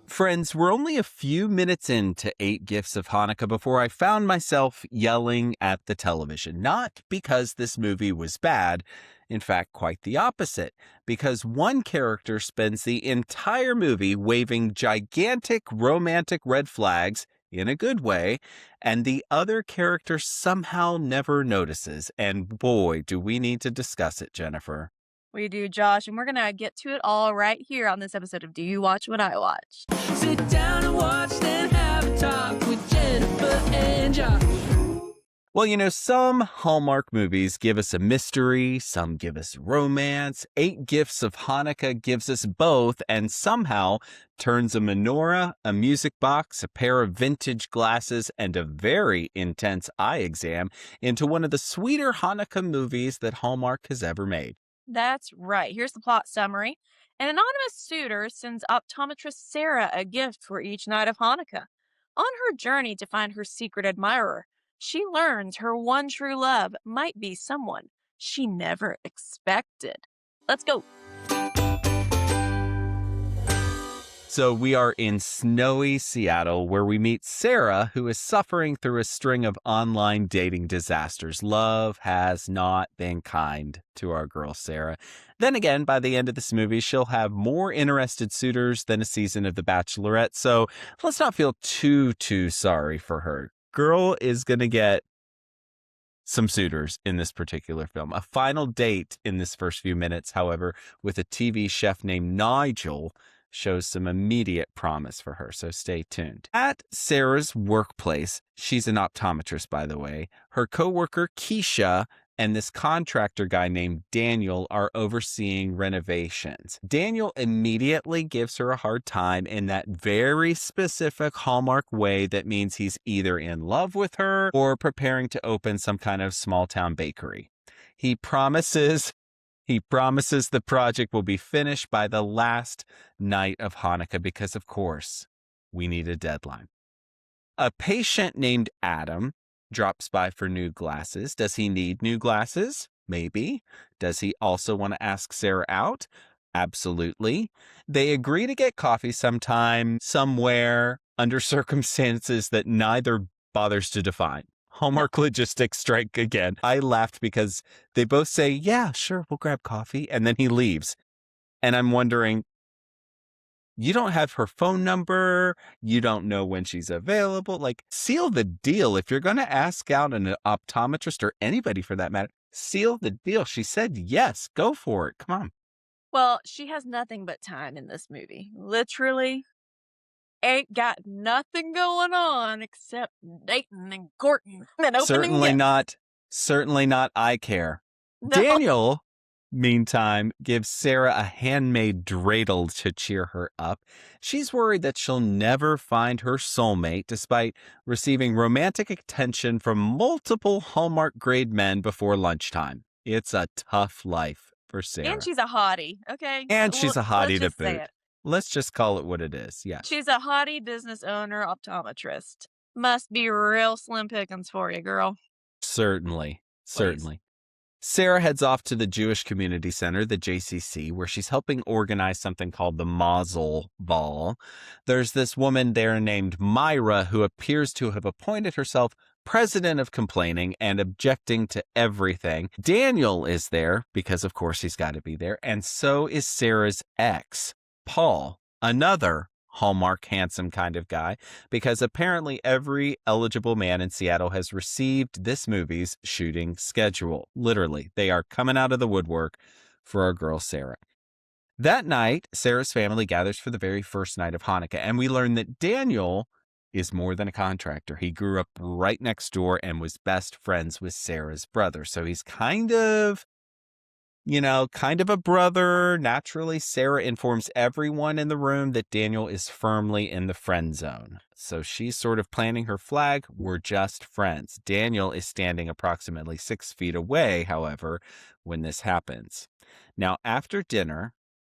Friends, we're only a few minutes into 8 Gifts of Hanukkah before I found myself yelling at the television. Not because this movie was bad, in fact, quite the opposite. Because one character spends the entire movie waving gigantic romantic red flags in a good way, and the other character somehow never notices. And boy, do we need to discuss it, Jennifer. We do, Josh, and we're going to get to it all right here on this episode of Do You Watch What I Watch? Sit down and watch, then have a talk with Jennifer and Josh. Well, some Hallmark movies give us a mystery, some give us romance. 8 Gifts of Hanukkah gives us both and somehow turns a menorah, a music box, a pair of vintage glasses, and a very intense eye exam into one of the sweeter Hanukkah movies that Hallmark has ever made. That's right. Here's the plot summary. An anonymous suitor sends optometrist Sarah a gift for each night of Hanukkah. On her journey to find her secret admirer, she learns her one true love might be someone she never expected. Let's go. So we are in snowy Seattle where we meet Sarah, who is suffering through a string of online dating disasters. Love has not been kind to our girl Sarah. Then again, by the end of this movie, she'll have more interested suitors than a season of The Bachelorette. So let's not feel too sorry for her. Girl is going to get some suitors in this particular film. A final date in this first few minutes, however, with a TV chef named Nigel shows some immediate promise for her, so stay tuned. At Sarah's workplace, she's an optometrist, by the way, her coworker Keisha and this contractor guy named Daniel are overseeing renovations. Daniel immediately gives her a hard time in that very specific Hallmark way that means he's either in love with her or preparing to open some kind of small town bakery. He promises the project will be finished by the last night of Hanukkah because, of course, we need a deadline. A patient named Adam drops by for new glasses. Does he need new glasses? Maybe. Does he also want to ask Sarah out? Absolutely. They agree to get coffee sometime, somewhere, under circumstances that neither bothers to define. Hallmark logistics strike again. I laughed because they both say, yeah, sure, we'll grab coffee. And then he leaves. And I'm wondering, you don't have her phone number. You don't know when she's available. Like, seal the deal. If you're going to ask out an optometrist or anybody for that matter, seal the deal. She said yes. Go for it. Come on. Well, she has nothing but time in this movie. Literally ain't got nothing going on except dating and courting and opening gifts. Certainly not eye care. No. Daniel, meantime, gives Sarah a handmade dreidel to cheer her up. She's worried that she'll never find her soulmate despite receiving romantic attention from multiple Hallmark grade men before lunchtime. It's a tough life for Sarah. And she's a hottie, okay? And she's a hottie to boot. It. Let's just call it what it is. Yeah. She's a hottie business owner optometrist. Must be real slim pickings for you, girl. Certainly. Sarah heads off to the Jewish Community Center, the JCC, where she's helping organize something called the Mazel Ball. There's this woman there named Myra who appears to have appointed herself president of complaining and objecting to everything. Daniel is there because, of course, he's got to be there. And so is Sarah's ex, Paul, another Hallmark handsome kind of guy, because apparently every eligible man in Seattle has received this movie's shooting schedule. Literally, they are coming out of the woodwork for our girl Sarah. That night, Sarah's family gathers for the very first night of Hanukkah, and we learn that Daniel is more than a contractor. He grew up right next door and was best friends with Sarah's brother. So he's kind of a brother. Naturally, Sarah informs everyone in the room that Daniel is firmly in the friend zone. So she's sort of planting her flag. We're just friends. Daniel is standing approximately 6 feet away, however, when this happens. Now, after dinner,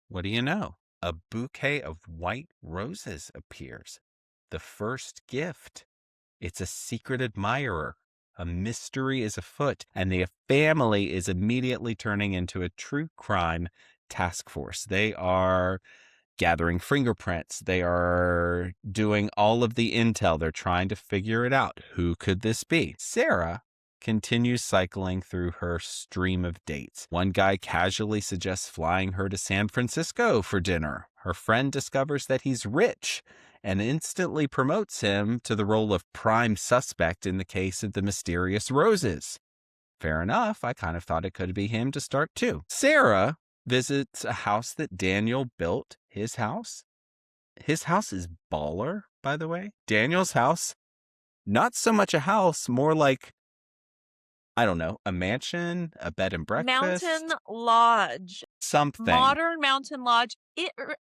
what do you know? A bouquet of white roses appears. The first gift. It's a secret admirer. A mystery is afoot, and the family is immediately turning into a true crime task force. They are gathering fingerprints. They are doing all of the intel. They're trying to figure it out. Who could this be? Sarah continues cycling through her stream of dates. One guy casually suggests flying her to San Francisco for dinner. Her friend discovers that he's rich and instantly promotes him to the role of prime suspect in the case of the mysterious roses. Fair enough. I kind of thought it could be him to start too. Sarah visits a house that Daniel built. His house? His house is baller, by the way. Daniel's house, not so much a house, more like, I don't know, a mansion, a bed and breakfast. Mountain Lodge. Something. Modern Mountain Lodge.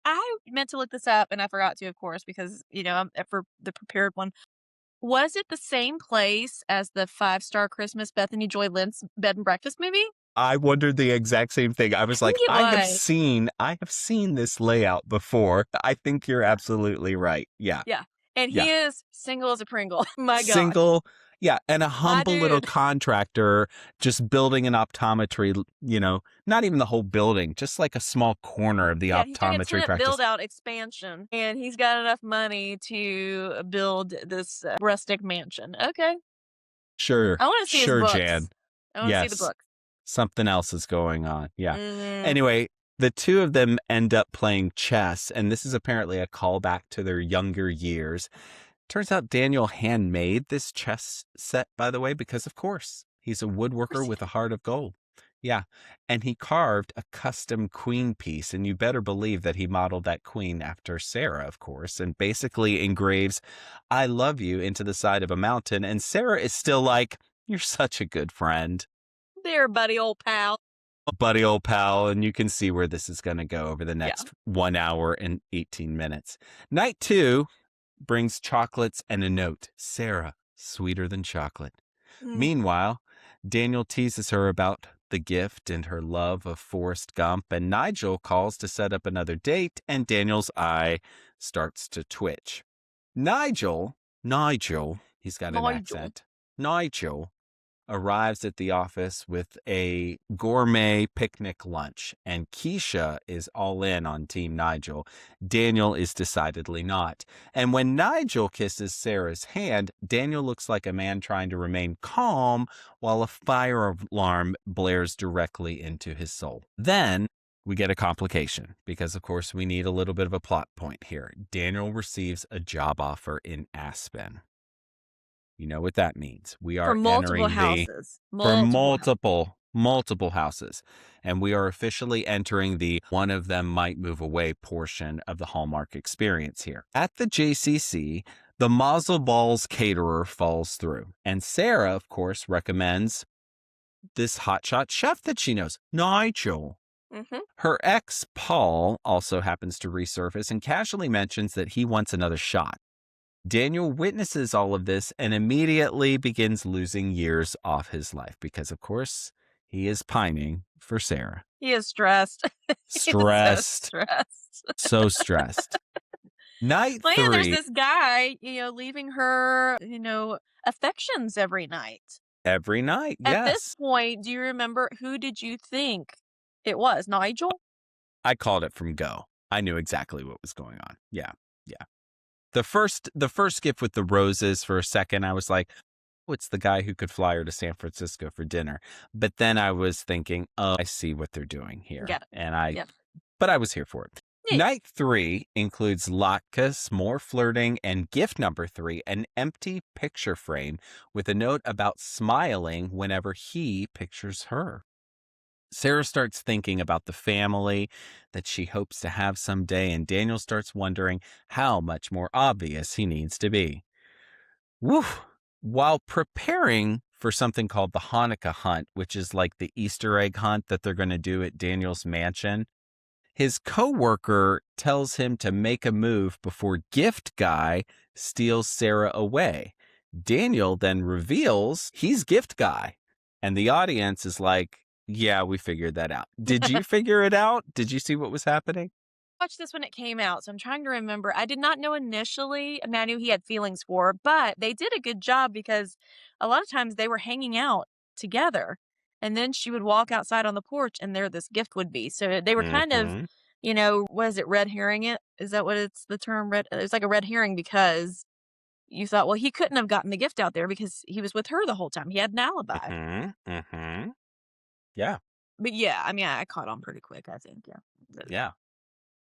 I meant to look this up and I forgot to, of course, because, I'm for the prepared one. Was it the same place as the 5-star Christmas Bethany Joy Lynn's bed and breakfast movie? I wondered the exact same thing. I was like, think it I was. have seen this layout before. I think you're absolutely right. Yeah. Yeah. And Yeah. he is single as a Pringle. My God. Single. Yeah. And a humble little dude. contractor just building an optometry, not even the whole building, just like a small corner of the Yeah, he's doing a optometry tenant practice. build-out expansion, and he's got enough money to build this rustic mansion. Okay. Sure. I want to see Sure, his books. Jan. I want to see the Yes. books. Something else is going on. Yeah. Mm. Anyway, the two of them end up playing chess, and this is apparently a callback to their younger years. Turns out Daniel handmade this chess set, by the way, because of course he's a woodworker with a heart of gold. Yeah. And he carved a custom queen piece, and you better believe that he modeled that queen after Sarah, of course, and basically engraves "I love you" into the side of a mountain. And Sarah is still like, "You're such a good friend." There, buddy, old pal. Buddy, old pal, and you can see where this is going to go over the next 1 hour and 18 minutes. Night 2 brings chocolates and a note. Sarah, sweeter than chocolate. Meanwhile, Daniel teases her about the gift and her love of Forrest Gump, and Nigel calls to set up another date, and Daniel's eye starts to twitch. Nigel, he's got an accent. Nigel arrives at the office with a gourmet picnic lunch, and Keisha is all in on Team Nigel. Daniel is decidedly not. And when Nigel kisses Sarah's hand, Daniel looks like a man trying to remain calm while a fire alarm blares directly into his soul. Then we get a complication because, of course, we need a little bit of a plot point here. Daniel receives a job offer in Aspen. You know what that means. We are For multiple houses. Multiple houses. And we are officially entering the one of them might move away portion of the Hallmark experience here. At the JCC, the Mazel Balls caterer falls through. And Sarah, of course, recommends this hotshot chef that she knows, Nigel. Mm-hmm. Her ex, Paul, also happens to resurface and casually mentions that he wants another shot. Daniel witnesses all of this and immediately begins losing years off his life because, of course, he is pining for Sarah. He is stressed. Stressed. So stressed. Night 3. There's this guy, leaving her, affections every night. Every night, yes. At this point, do you remember who did you think it was? Nigel? I called it from go. I knew exactly what was going on. Yeah. The first gift with the roses, for a second, I was like, oh, it's the guy who could fly her to San Francisco for dinner. But then I was thinking, oh, I see what they're doing here. Got it. And but I was here for it. Yeah. Night 3 includes latkes, more flirting, and gift number 3, an empty picture frame with a note about smiling whenever he pictures her. Sarah starts thinking about the family that she hopes to have someday, and Daniel starts wondering how much more obvious he needs to be. Woo! While preparing for something called the Hanukkah hunt, which is like the Easter egg hunt that they're going to do at Daniel's mansion, his coworker tells him to make a move before Gift Guy steals Sarah away. Daniel then reveals he's Gift Guy, and the audience is like, yeah, we figured that out. Did you figure it out? Did you see what was happening? I watched this when it came out, so I'm trying to remember. I did not know initially. I mean, I knew he had feelings for her, but they did a good job because a lot of times they were hanging out together. And then she would walk outside on the porch and there this gift would be. So they were kind of Was it red herring it? Is that what it's the term red? It's like a red herring because you thought, well, he couldn't have gotten the gift out there because he was with her the whole time. He had an alibi. Yeah. But yeah, I mean, I caught on pretty quick, I think. Yeah. Yeah.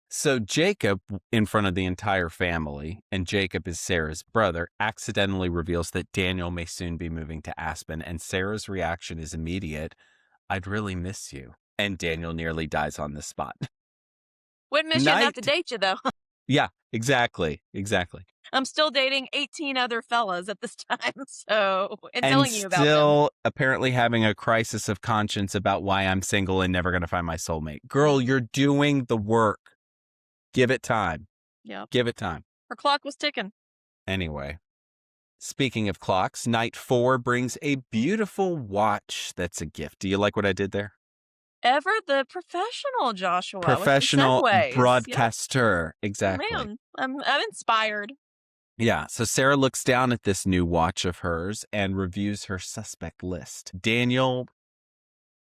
So Jacob, in front of the entire family, and Jacob is Sarah's brother, accidentally reveals that Daniel may soon be moving to Aspen, and Sarah's reaction is immediate. I'd really miss you. And Daniel nearly dies on the spot. Wouldn't miss you enough to date you, though. Yeah, exactly. I'm still dating 18 other fellas at this time, and And telling you about them. still apparently having a crisis of conscience about why I'm single and never going to find my soulmate. Girl, you're doing the work. Give it time. Yeah. Give it time. Her clock was ticking. Anyway, speaking of clocks, night 4 brings a beautiful watch that's a gift. Do you like what I did there? Ever the professional Joshua. Professional with the segues. broadcaster. Yeah. Exactly. Man, I'm inspired. Yeah, so Sarah looks down at this new watch of hers and reviews her suspect list. Daniel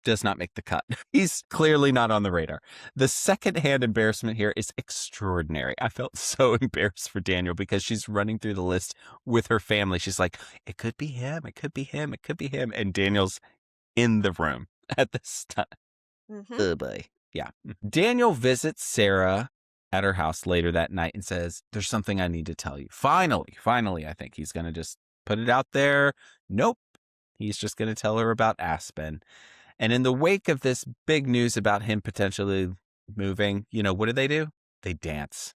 does not make the cut. He's clearly not on the radar. The secondhand embarrassment here is extraordinary. I felt so embarrassed for Daniel because she's running through the list with her family. She's like, it could be him, it could be him, it could be him. And Daniel's in the room at this time. Oh boy. Yeah. Daniel visits Sarah at her house later that night and says, there's something I need to tell you. Finally, I think he's going to just put it out there. Nope. He's just going to tell her about Aspen. And in the wake of this big news about him potentially moving, what do? They dance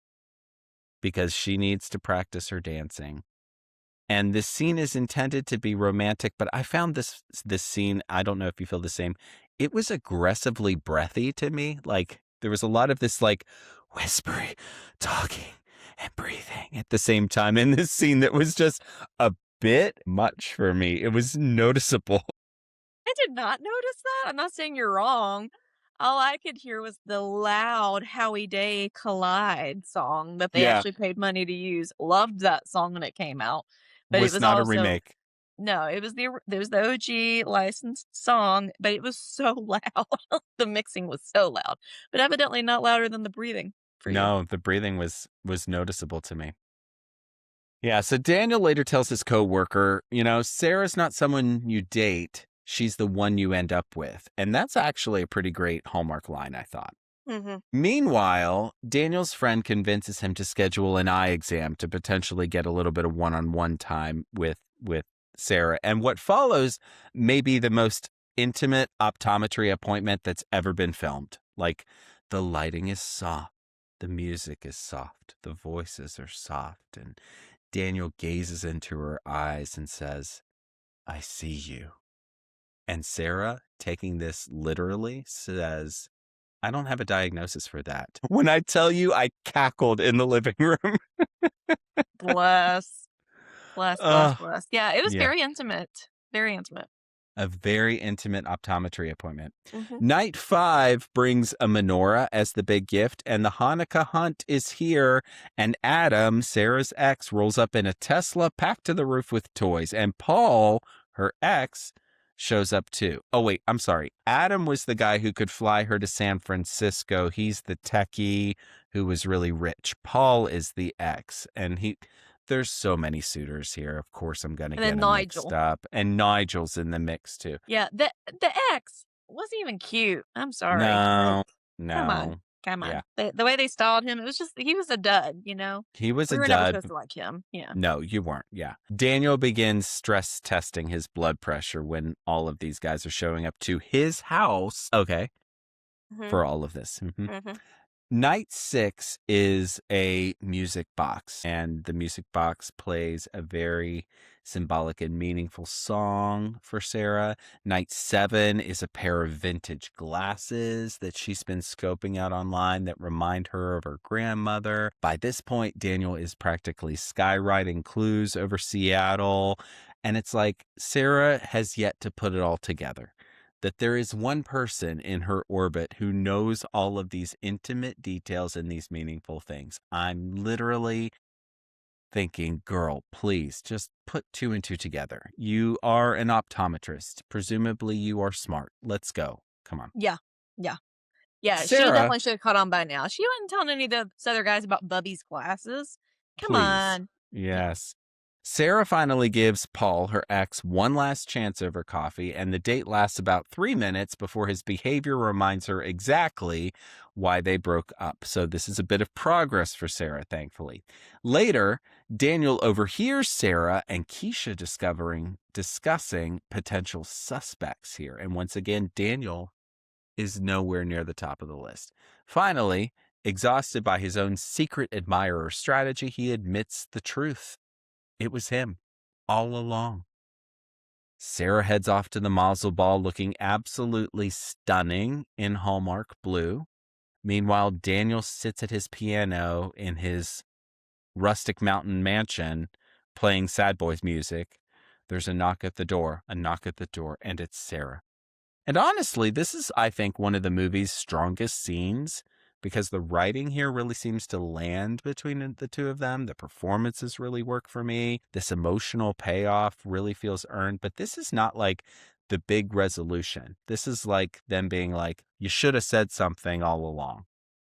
because she needs to practice her dancing. And this scene is intended to be romantic, but I found this scene, I don't know if you feel the same, it was aggressively breathy to me. Like there was a lot of this like whispering, talking, and breathing at the same time in this scene that was just a bit much for me. It was noticeable. I did not notice that. I'm not saying you're wrong. All I could hear was the loud Howie Day Collide song that they actually paid money to use. Loved that song when it came out. But it was not also, a remake. No, it was the OG licensed song, but it was so loud. The mixing was so loud, but evidently not louder than the breathing for you. No, the breathing was noticeable to me. Yeah, so Daniel later tells his coworker, Sarah's not someone you date. She's the one you end up with. And that's actually a pretty great Hallmark line, I thought. Meanwhile, Daniel's friend convinces him to schedule an eye exam to potentially get a little bit of one-on-one time with Sarah. And what follows may be the most intimate optometry appointment that's ever been filmed. Like, the lighting is soft, the music is soft, the voices are soft, and Daniel gazes into her eyes and says, I see you. And Sarah, taking this literally, says, I don't have a diagnosis for that. When I tell you, I cackled in the living room. Bless. Yeah, it was very intimate. Very intimate. A very intimate optometry appointment. Night 5 brings a menorah as the big gift, and the Hanukkah hunt is here. And Adam, Sarah's ex, rolls up in a Tesla packed to the roof with toys. And Paul, her ex, shows up too. Oh, wait, I'm sorry. Adam was the guy who could fly her to San Francisco. He's the techie who was really rich. Paul is the ex, and there's so many suitors here. Of course, I'm going to get them mixed up. And Nigel's in the mix too. Yeah, the ex wasn't even cute. I'm sorry. No. Come on. Yeah. The way they styled him, it was just, he was a dud, He was we a were dud. never supposed to like him. Yeah. No, you weren't. Yeah. Daniel begins stress testing his blood pressure when all of these guys are showing up to his house. Okay. For all of this. Night 6 is a music box, and the music box plays a very symbolic and meaningful song for Sarah. Night 7 is a pair of vintage glasses that she's been scoping out online that remind her of her grandmother. By this point, Daniel is practically skywriting clues over Seattle, and it's like Sarah has yet to put it all together. That there is one person in her orbit who knows all of these intimate details and these meaningful things. I'm literally thinking, girl, please just put 2 and 2 together. You are an optometrist. Presumably you are smart. Let's go. Come on. Yeah. Yeah, she Sarah, definitely should have caught on by now. She wasn't telling any of the other guys about Bubby's glasses. Come please. on. Yeah. Yes. Sarah finally gives Paul, her ex, one last chance over coffee, and the date lasts about 3 minutes before his behavior reminds her exactly why they broke up. So, this is a bit of progress for Sarah, thankfully. Later, Daniel overhears Sarah and Keisha discussing potential suspects here. And once again, Daniel is nowhere near the top of the list. Finally, exhausted by his own secret admirer strategy, he admits the truth. It was him all along. Sarah heads off to the Mazel Ball looking absolutely stunning in Hallmark blue. Meanwhile, Daniel sits at his piano in his rustic mountain mansion playing sad boys music. There's a knock at the door, and it's Sarah. And honestly, this is, I think, one of the movie's strongest scenes because the writing here really seems to land between the two of them. The performances really work for me. This emotional payoff really feels earned, but this is not like the big resolution. This is like them being like, you should have said something all along.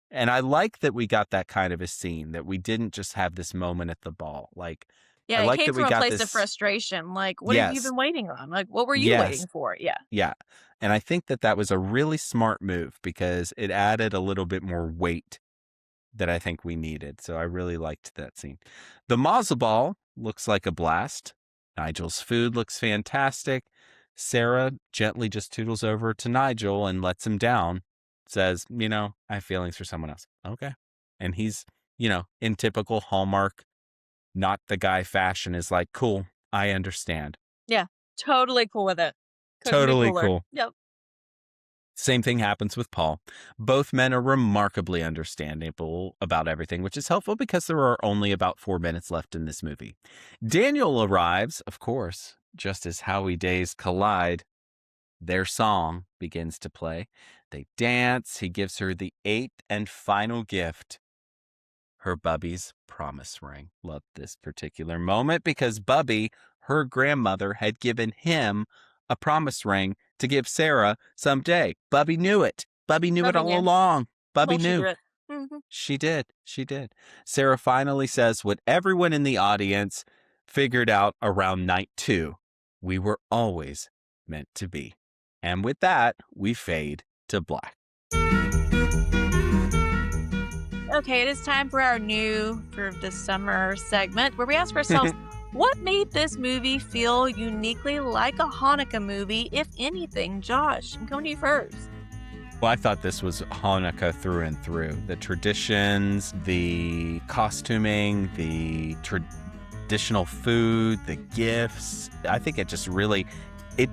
And I like that we got that kind of a scene, that we didn't just have this moment at the ball. Like, I Yeah, it like came that we from a got place of this. frustration. Like, what have you Yes, been waiting on? Like, what were you yes. waiting for? Yeah. Yeah. And I think that was a really smart move because it added a little bit more weight that I think we needed. So I really liked that scene. The Mazel Ball looks like a blast. Nigel's food looks fantastic. Sarah gently just toodles over to Nigel and lets him down, says, I have feelings for someone else. Okay. And he's, in typical Hallmark, not the guy fashion, is like, cool, I understand. Yeah. Totally cool with it. Couldn't be Totally cooler. cool. Yep. Same thing happens with Paul. Both men are remarkably understandable about everything, which is helpful because there are only about 4 minutes left in this movie. Daniel arrives, of course, just as Howie days collide. Their song begins to play. They dance. He gives her the 8th and final gift, her Bubby's promise ring. Loved this particular moment because Bubby, her grandmother, had given him a promise ring to give Sarah someday. Bubby knew it. Bubby knew it Bubby all knew. along. Bubby Well, she knew. did it. Mm-hmm. She did. She did. Sarah finally says what everyone in the audience figured out around night 2. We were always meant to be. And with that, we fade to black. Okay, it is time for our new for the summer segment where we ask ourselves, what made this movie feel uniquely like a Hanukkah movie, if anything? Josh, I'm coming to you first. Well, I thought this was Hanukkah through and through. The traditions, the costuming, the traditional food, the gifts. I think it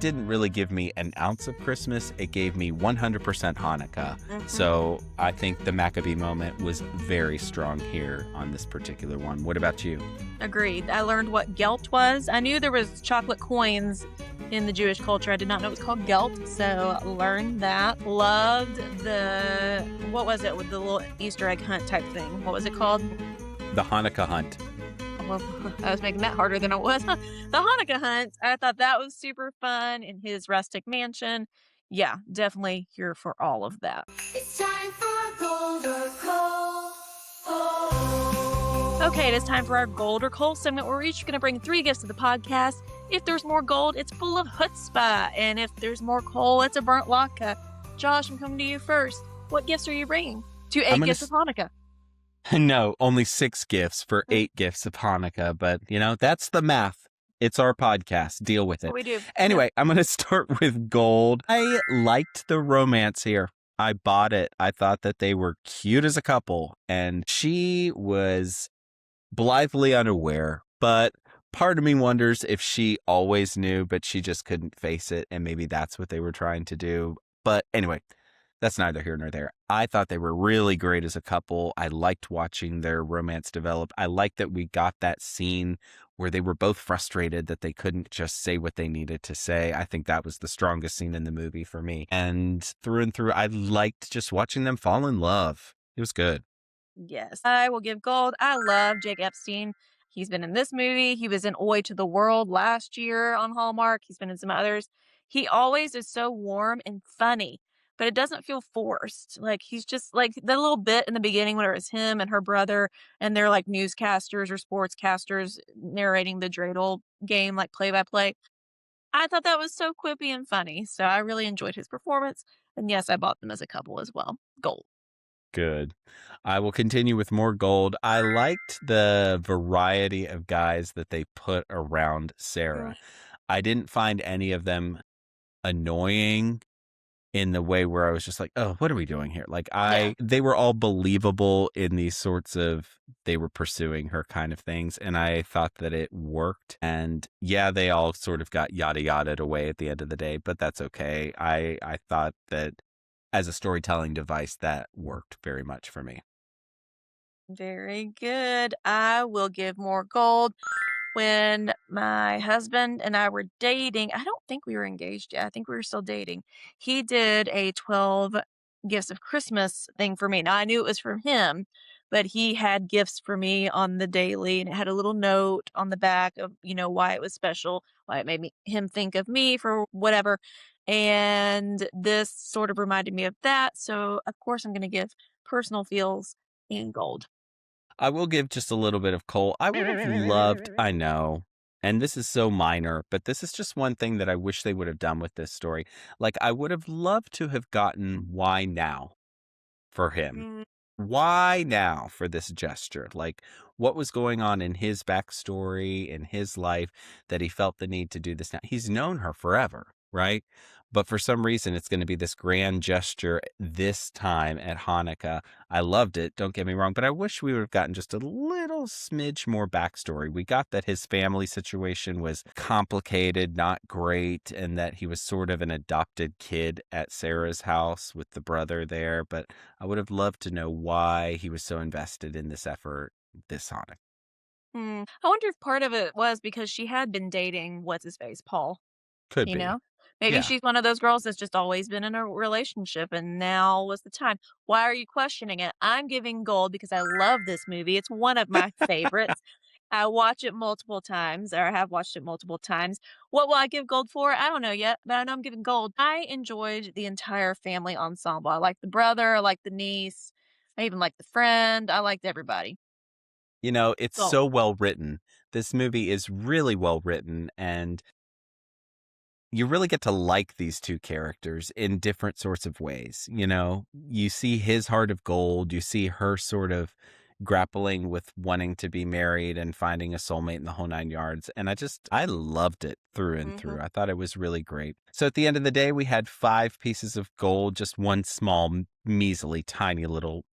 didn't really give me an ounce of Christmas. It gave me 100% Hanukkah. Mm-hmm. So I think the Maccabee moment was very strong here on this particular one. What about you? Agreed. I learned what gelt was. I knew there was chocolate coins in the Jewish culture. I did not know it was called gelt, so learned that. Loved what was it with the little Easter egg hunt type thing? What was it called? The Hanukkah hunt. Well, I was making that harder than it was. The Hanukkah hunt. I thought that was super fun in his rustic mansion. Yeah, definitely here for all of that. It's time for gold or coal. Okay, it is time for our gold or coal segment where we're each going to bring 3 gifts to the podcast. If there's more gold, it's full of chutzpah. And if there's more coal, it's a burnt latke. Josh, I'm coming to you first. What gifts are you bringing to 8 gifts of Hanukkah? No, only 6 gifts for 8 gifts of Hanukkah. But, that's the math. It's our podcast. Deal with it. We do. Anyway, I'm going to start with gold. I liked the romance here. I bought it. I thought that they were cute as a couple. And she was blithely unaware. But part of me wonders if she always knew, but she just couldn't face it. And maybe that's what they were trying to do. But anyway, that's neither here nor there. I thought they were really great as a couple. I liked watching their romance develop. I liked that we got that scene where they were both frustrated that they couldn't just say what they needed to say. I think that was the strongest scene in the movie for me. And through, I liked just watching them fall in love. It was good. Yes, I will give gold. I love Jake Epstein. He's been in this movie. He was in Oi to the World last year on Hallmark. He's been in some others. He always is so warm and funny. but it doesn't feel forced. Like, he's just like, the little bit in the beginning where it was him and her brother, and they're, like, newscasters or sportscasters narrating the dreidel game, like, play-by-play. I thought that was so quippy and funny, so I really enjoyed his performance, and yes, I bought them as a couple as well. Gold. Good. I will continue with more gold. I liked the variety of guys that they put around Mm, Sarah. I didn't find any of them annoying in the way where I was just like, "Oh, what are we doing here?" Like yeah. they were all believable in these sorts of they were pursuing her kind of things, and I thought that it worked. And yeah, they all sort of got yada yada away at the end of the day, but that's okay. I thought that as a storytelling device that worked very much for me. Very good. I will give more gold. When my husband and I were dating, I don't think we were engaged yet. I think we were still dating. He did a 12 gifts of Christmas thing for me. Now I knew it was from him, but he had gifts for me on the daily and it had a little note on the back of, why it was special, why it made him think of me for whatever. And this sort of reminded me of that. So of course I'm going to give personal feels in gold. I will give just a little bit of coal. I would have loved, I know, and this is so minor, but this is just one thing that I wish they would have done with this story. Like, I would have loved to have gotten why now for him. Mm, Why now for this gesture? Like, what was going on in his backstory, in his life, that he felt the need to do this now? He's known her forever, right? But for some reason, it's going to be this grand gesture this time at Hanukkah. I loved it, don't get me wrong, but I wish we would have gotten just a little smidge more backstory. We got that his family situation was complicated, not great, and that he was sort of an adopted kid at Sarah's house with the brother there. But I would have loved to know why he was so invested in this effort this Hanukkah. I wonder if part of it was because she had been dating what's his face, Paul. Could You be. know? Maybe Yeah. she's one of those girls that's just always been in a relationship and now was the time. Why are you questioning it? I'm giving gold because I love this movie. It's one of my favorites. I watch it multiple times, or I have watched it multiple times. What will I give gold for? I don't know yet, but I know I'm giving gold. I enjoyed the entire family ensemble. I liked the brother, I liked the niece, I even liked the friend. I liked everybody. You know, it's Gold. so well written. This movie is really well written, and you really get to like these two characters in different sorts of ways. You know, you see his heart of gold, you see her sort of grappling with wanting to be married and finding a soulmate in the whole nine yards. And I loved it through and Mhm. through. I thought it was really great. So at the end of the day, we had 5 pieces of gold, just one small, measly, tiny little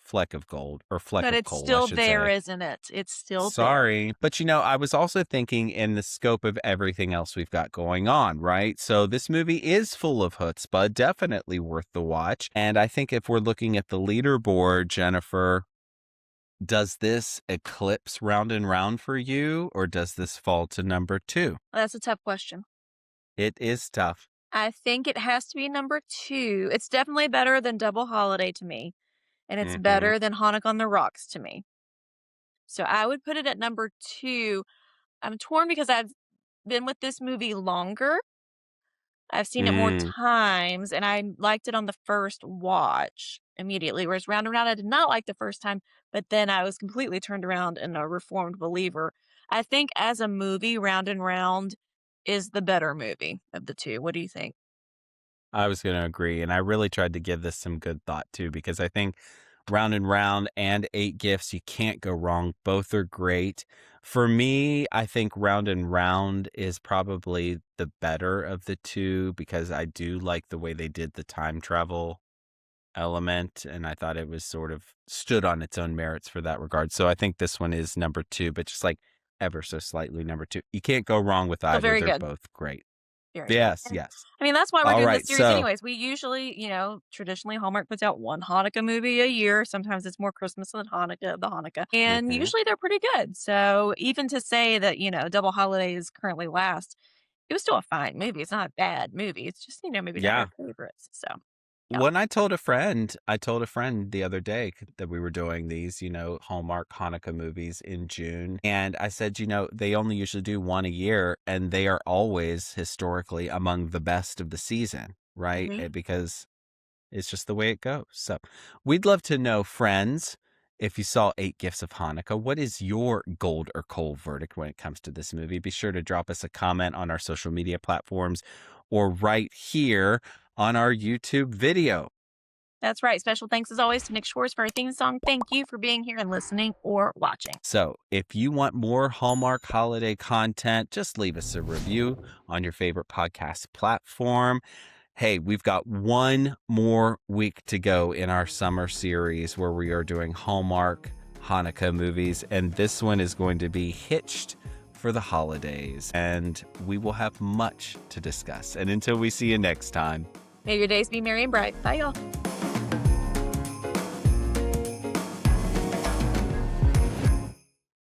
fleck of gold, or fleck But of it's coal, I still should there, say. isn't it? It's still there. Sorry. But I was also thinking in the scope of everything else we've got going on, right? So this movie is full of chutzpah, definitely worth the watch. And I think if we're looking at the leaderboard, Jennifer, does this eclipse Round and Round for you, or does this fall to number 2? That's a tough question. It is tough. I think it has to be number 2. It's definitely better than Double Holiday to me, and it's Hmm. better than Hanukkah on the Rocks to me. So I would put it at number 2. I'm torn because I've been with this movie longer. I've seen it more Mm. times, and I liked it on the first watch immediately, whereas Round and Round I did not like the first time, but then I was completely turned around and a reformed believer. I think as a movie, Round and Round is the better movie of the 2. What do you think? I was going to agree. And I really tried to give this some good thought too, because I think Round and Round and Eight Gifts, you can't go wrong. Both are great. For me, I think Round and Round is probably the better of the two because I do like the way they did the time travel element. And I thought it was sort of stood on its own merits for that regard. So I think this one is number 2, but just like ever so slightly number 2. You can't go wrong with So either. very They're good. both great. Very good. Yes, And yes. I mean, that's why we're All doing this right. series So, anyways. We usually, traditionally Hallmark puts out one Hanukkah movie a year. Sometimes it's more Christmas than Hanukkah, the Hanukkah. And mhm. usually they're pretty good. So even to say that, Double Holiday is currently last, it was still a fine movie. It's not a bad movie. It's just, maybe not our Yeah. favorites. So yeah. When I told a friend the other day that we were doing these, Hallmark Hanukkah movies in June. And I said, they only usually do one a year and they are always historically among the best of the season. right? Mhm. Because it's just the way it goes. So we'd love to know, friends, if you saw 8 Gifts of Hanukkah, what is your gold or coal verdict when it comes to this movie? Be sure to drop us a comment on our social media platforms or right here on our YouTube video. That's right. Special thanks as always to Nick Schwartz for our theme song. Thank you for being here and listening or watching. So if you want more Hallmark holiday content, just leave us a review on your favorite podcast platform. Hey, we've got one more week to go in our summer series where we are doing Hallmark Hanukkah movies, and this one is going to be Hitched for the holidays, and we will have much to discuss. And until we see you next time, May your days be merry and bright. Bye, y'all.